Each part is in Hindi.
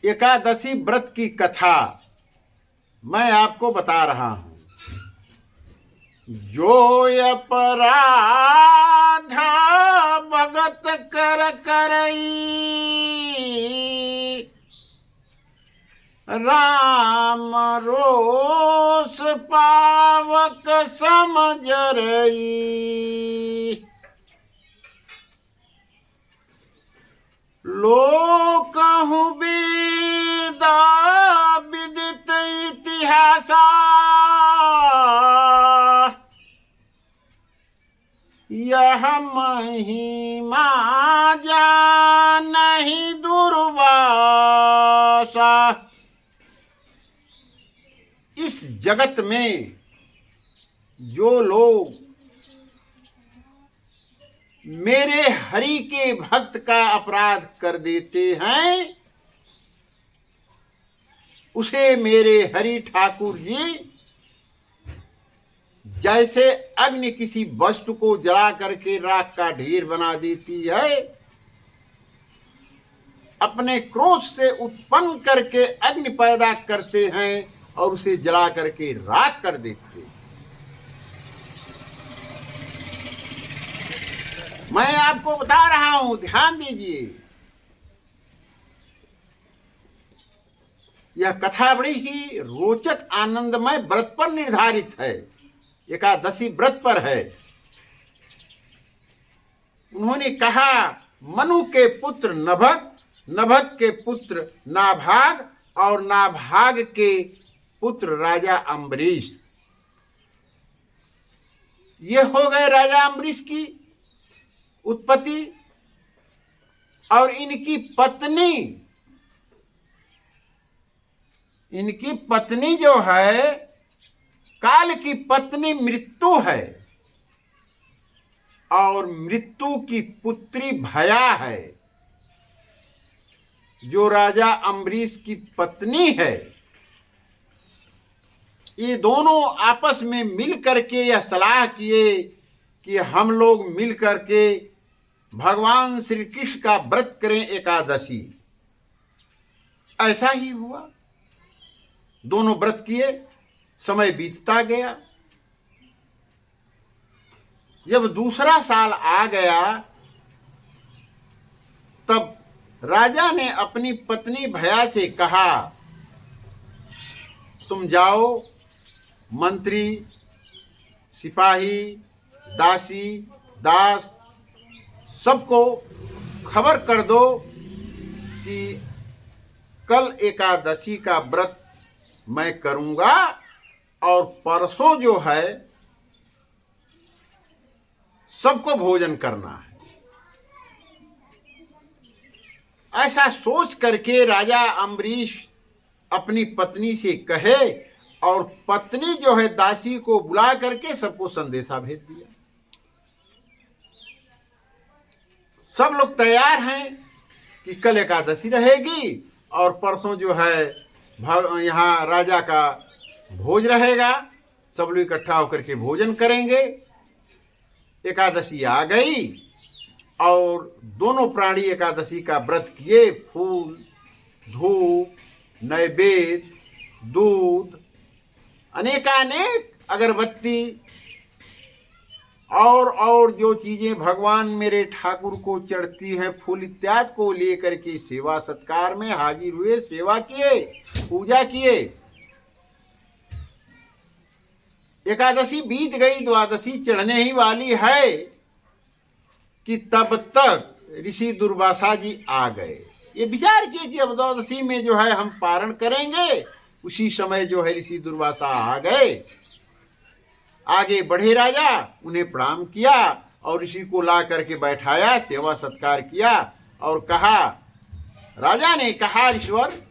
एकादशी व्रत की कथा मैं आपको बता रहा हूं। जो अपराध भगत कर करई, राम रोष पावक समझ रही। लोकहु वेदा विदित इतिहासा, यह महिमा जानहि दुर्वासा। इस जगत में जो लोग मेरे हरि के भक्त का अपराध कर देते हैं, उसे मेरे हरि ठाकुर जी जैसे अग्नि किसी वस्तु को जला करके राख का ढेर बना देती है, अपने क्रोध से उत्पन्न करके अग्नि पैदा करते हैं और उसे जला करके राख कर देते हैं। मैं आपको बता रहा हूं, ध्यान दीजिए। यह कथा बड़ी ही रोचक आनंदमय व्रत पर निर्धारित है, एकादशी व्रत पर है। उन्होंने कहा, मनु के पुत्र नभग, नभग के पुत्र नाभाग और नाभाग के पुत्र राजा अम्बरीश। ये हो गए राजा अम्बरीश की उत्पत्ति। और इनकी पत्नी जो है, काल की पत्नी मृत्यु है, और मृत्यु की पुत्री भया है, जो राजा अम्बरीश की पत्नी है। ये दोनों आपस में मिल करके यह सलाह किए कि हम लोग मिल करके भगवान श्री कृष्ण का व्रत करें, एकादशी। ऐसा ही हुआ, दोनों व्रत किए। समय बीतता गया। जब दूसरा साल आ गया, तब राजा ने अपनी पत्नी भया से कहा, तुम जाओ, मंत्री, सिपाही, दासी, दास सबको खबर कर दो कि कल एकादशी का व्रत मैं करूंगा और परसों जो है सबको भोजन करना है। ऐसा सोच करके राजा अम्बरीश अपनी पत्नी से कहे, और पत्नी जो है दासी को बुला करके सबको संदेशा भेज दिया। सब लोग तैयार हैं कि कल एकादशी रहेगी और परसों जो है यहाँ राजा का भोज रहेगा, सब लोग इकट्ठा होकर के भोजन करेंगे। एकादशी आ गई और दोनों प्राणी एकादशी का व्रत किए। फूल, धूप, नैवेद्य, दूध, अनेकानेक अगरबत्ती और जो चीजें भगवान मेरे ठाकुर को चढ़ती हैं, फूल इत्यादि को लेकर के सेवा सत्कार में हाजिर हुए, सेवा किए, पूजा किए। एकादशी बीत गई, द्वादशी चढ़ने ही वाली है कि तब तक ऋषि दुर्वासा जी आ गए। ये विचार किए कि अब द्वादशी में जो है हम पारण करेंगे। उसी समय जो है ऋषि दुर्वासा आ गए। आगे बढ़े राजा, उन्हें प्रणाम किया और ऋषि को ला करके बैठाया, सेवा सत्कार किया और कहा, राजा ने कहा, ईश्वर,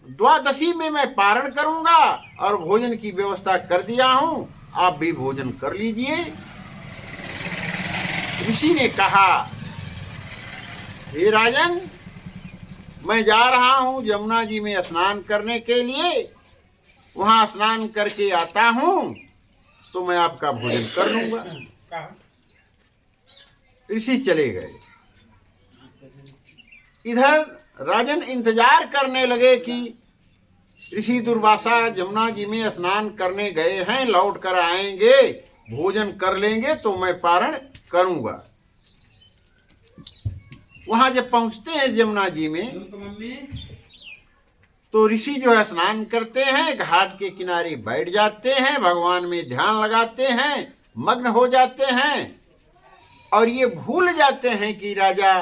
द्वादशी में मैं पारण करूंगा और भोजन की व्यवस्था कर दिया हूं, आप भी भोजन कर लीजिए। ऋषि ने कहा, हे राजन, मैं जा रहा हूं यमुना जी में स्नान करने के लिए, वहां स्नान करके आता हूं तो मैं आपका भोजन कर लूंगा। ऋषि चले गए। इधर राजन इंतजार करने लगे कि ऋषि दुर्वासा जमुना जी में स्नान करने गए हैं, लौट कर आएंगे, भोजन कर लेंगे तो मैं पारण करूंगा। वहां जब पहुंचते हैं जमुना जी में तो ऋषि जो है स्नान करते हैं, घाट के किनारे बैठ जाते हैं, भगवान में ध्यान लगाते हैं, मग्न हो जाते हैं और ये भूल जाते हैं कि राजा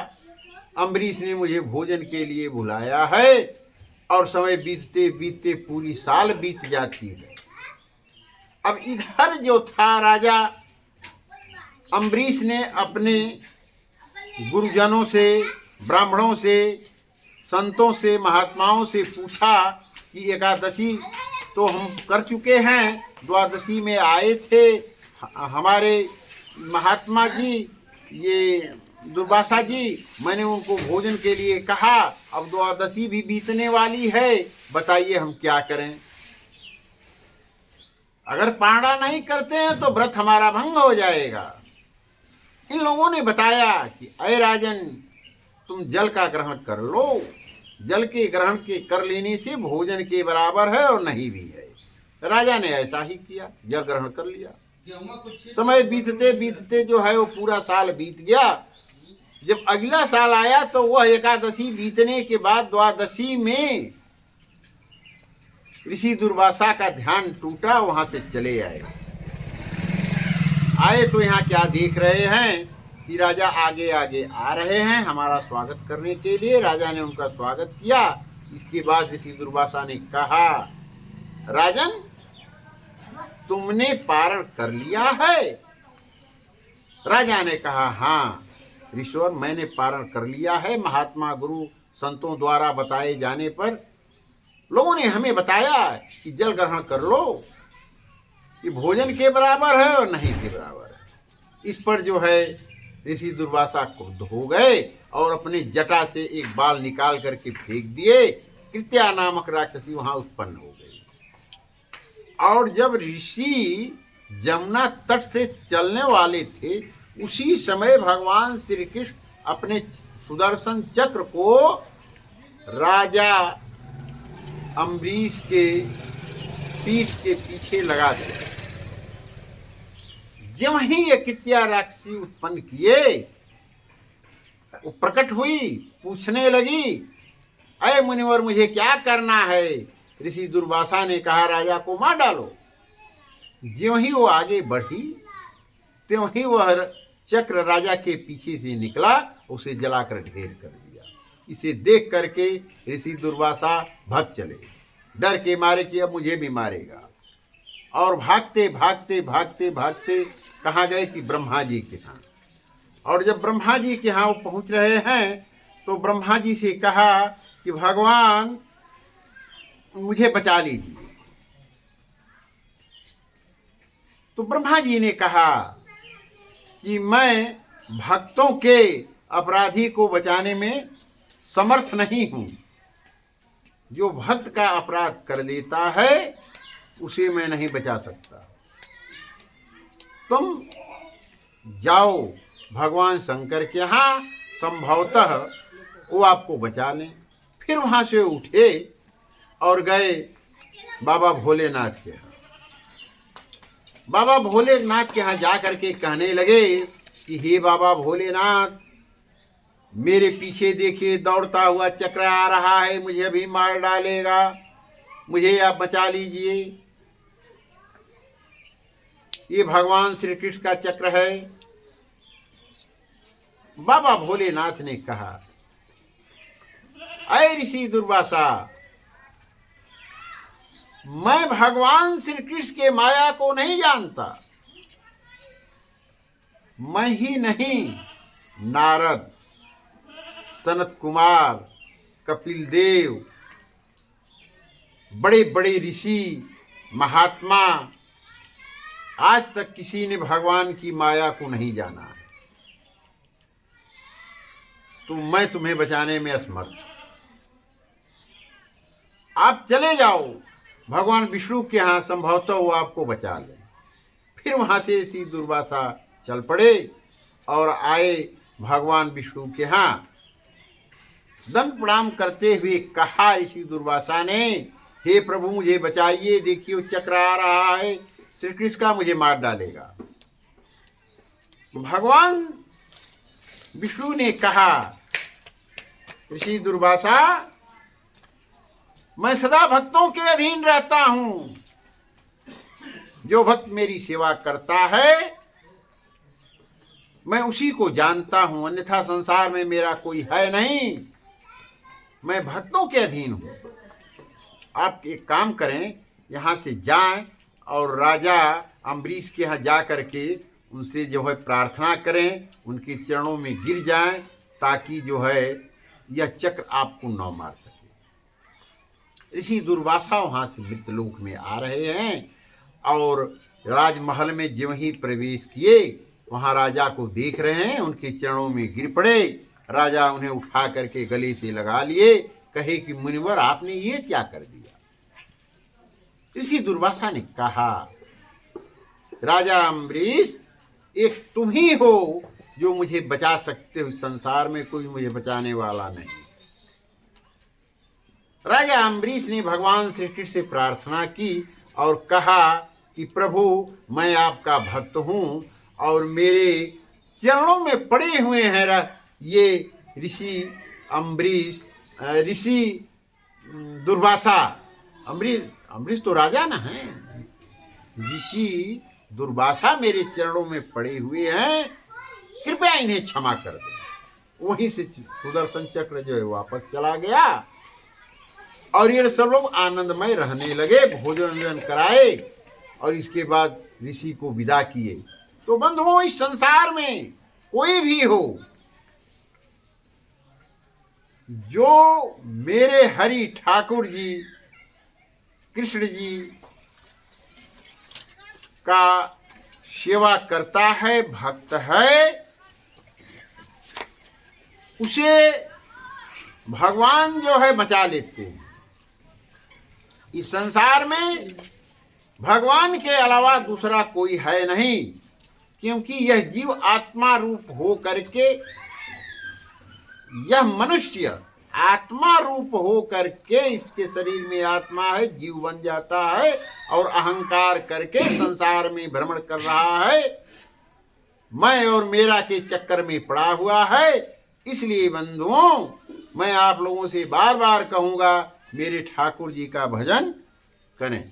अम्बरीश ने मुझे भोजन के लिए बुलाया है। और समय बीतते बीतते पूरी साल बीत जाती है। अब इधर जो था राजा अम्बरीश ने अपने गुरुजनों से, ब्राह्मणों से, संतों से, महात्माओं से पूछा कि एकादशी तो हम कर चुके हैं, द्वादशी में आए थे हमारे महात्मा जी, ये दुर्वासा जी, मैंने उनको भोजन के लिए कहा, अब द्वादशी भी बीतने वाली है, बताइए हम क्या करें। अगर पारणा नहीं करते हैं तो व्रत हमारा भंग हो जाएगा। इन लोगों ने बताया कि अय राजन, तुम जल का ग्रहण कर लो, जल के ग्रहण के कर लेने से भोजन के बराबर है और नहीं भी है। राजा ने ऐसा ही किया, जल ग्रहण कर लिया। समय बीतते बीतते जो है वो पूरा साल बीत गया। जब अगला साल आया तो वह एकादशी बीतने के बाद द्वादशी में ऋषि दुर्वासा का ध्यान टूटा, वहां से चले आए तो यहाँ क्या देख रहे हैं कि राजा आगे आगे आ रहे हैं हमारा स्वागत करने के लिए। राजा ने उनका स्वागत किया। इसके बाद ऋषि दुर्वासा ने कहा, राजन तुमने पारण कर लिया है? राजा ने कहा, हाँ ऋषिवर, मैंने पारण कर लिया है। महात्मा गुरु संतों द्वारा बताए जाने पर लोगों ने हमें बताया कि जल ग्रहण कर लो, ये भोजन के बराबर है और नहीं के बराबर है। इस पर जो है ऋषि दुर्वासा क्रुद्ध हो गए और अपने जटा से एक बाल निकाल करके फेंक दिए। कृत्या नामक राक्षसी वहां उत्पन्न हो गई। और जब ऋषि जमुना तट से चलने वाले थे, उसी समय भगवान श्री कृष्ण अपने सुदर्शन चक्र को राजा अम्बरीश के पीठ के पीछे लगा दिया। जब ही ये कृत्या राक्षसी उत्पन्न किए, वो प्रकट हुई, पूछने लगी, अय मुनिवर मुझे क्या करना है? ऋषि दुर्वासा ने कहा, राजा को मार डालो। ज्यों ही वो आगे बढ़ी, त्यों ही वह चक्र राजा के पीछे से निकला, उसे जलाकर ढेर कर दिया। इसे देख करके ऋषि दुर्वासा भाग चले, डर के मारे कि अब मुझे भी मारेगा। और भागते भागते भागते भागते कहाँ गए कि ब्रह्मा जी के यहाँ। और जब ब्रह्मा जी के यहाँ वो पहुँच रहे हैं तो ब्रह्मा जी से कहा कि भगवान मुझे बचा लीजिए। तो ब्रह्मा जी ने कहा कि मैं भक्तों के अपराधी को बचाने में समर्थ नहीं हूँ। जो भक्त का अपराध कर देता है उसे मैं नहीं बचा सकता। तुम जाओ भगवान शंकर के यहाँ, संभवतः वो आपको बचा लें। फिर वहाँ से उठे और गए बाबा भोलेनाथ के यहाँ। बाबा भोलेनाथ के यहाँ जा करके कहने लगे कि हे बाबा भोलेनाथ, मेरे पीछे देखिए दौड़ता हुआ चक्र आ रहा है, मुझे अभी मार डालेगा, मुझे आप बचा लीजिए। ये भगवान श्री कृष्ण का चक्र है। बाबा भोलेनाथ ने कहा, अय ऋषि दुर्वासा, मैं भगवान श्री कृष्ण के माया को नहीं जानता। मैं ही नहीं, नारद, सनत कुमार, कपिल देव, बड़े बड़े ऋषि, महात्मा, आज तक किसी ने भगवान की माया को नहीं जाना है। तो मैं तुम्हें बचाने में असमर्थ। आप चले जाओ भगवान विष्णु के यहाँ, संभवतः वो आपको बचा ले। फिर वहाँ से ऋषि दुर्वासा चल पड़े और आए भगवान विष्णु के यहाँ। दंड प्रणाम करते हुए कहा ऋषि दुर्वासा ने, हे प्रभु मुझे बचाइए, देखिए वो चक्र आ रहा है, श्री कृष्ण का मुझे मार डालेगा। भगवान विष्णु ने कहा, ऋषि दुर्वासा मैं सदा भक्तों के अधीन रहता हूं, जो भक्त मेरी सेवा करता है मैं उसी को जानता हूं, अन्यथा संसार में मेरा कोई है नहीं, मैं भक्तों के अधीन हूं। आप एक काम करें, यहाँ से जाएं और राजा अम्बरीश के यहाँ जा करके उनसे जो है प्रार्थना करें, उनके चरणों में गिर जाएं, ताकि जो है यह चक्र आपको न मार सके। ऋषि दुर्वासा वहाँ से मृतलोक में आ रहे हैं और राजमहल में ज्यों ही प्रवेश किए, वहाँ राजा को देख रहे हैं, उनके चरणों में गिर पड़े। राजा उन्हें उठा करके गले से लगा लिए, कहे कि मुनिवर आपने ये क्या कर दिया। ऋषि दुर्वासा ने कहा, राजा अम्बरीश एक तुम ही हो जो मुझे बचा सकते हो, संसार में कोई मुझे बचाने वाला नहीं। राजा अम्बरीश ने भगवान श्री कृष्ण से प्रार्थना की और कहा कि प्रभु मैं आपका भक्त हूँ और मेरे चरणों में पड़े हुए हैं ये ऋषि अम्बरीश, ऋषि दुर्वासा। अम्बरीश तो राजा ना है, ऋषि दुर्वासा मेरे चरणों में पड़े हुए हैं, कृपया इन्हें क्षमा कर दे। वहीं से सुदर्शन चक्र जो है वापस चला गया और ये सब लोग आनंदमय रहने लगे, भोजन कराए और इसके बाद ऋषि को विदा किए। तो बंधुओं, इस संसार में कोई भी हो जो मेरे हरि ठाकुर जी कृष्ण जी का सेवा करता है, भक्त है, उसे भगवान जो है बचा लेते हैं। इस संसार में भगवान के अलावा दूसरा कोई है नहीं, क्योंकि यह जीव आत्मा रूप हो करके, यह मनुष्य आत्मा रूप हो करके, इसके शरीर में आत्मा है, जीव बन जाता है और अहंकार करके संसार में भ्रमण कर रहा है, मैं और मेरा के चक्कर में पड़ा हुआ है। इसलिए बंधुओं, मैं आप लोगों से बार बार कहूँगा, मेरे ठाकुर जी का भजन करें।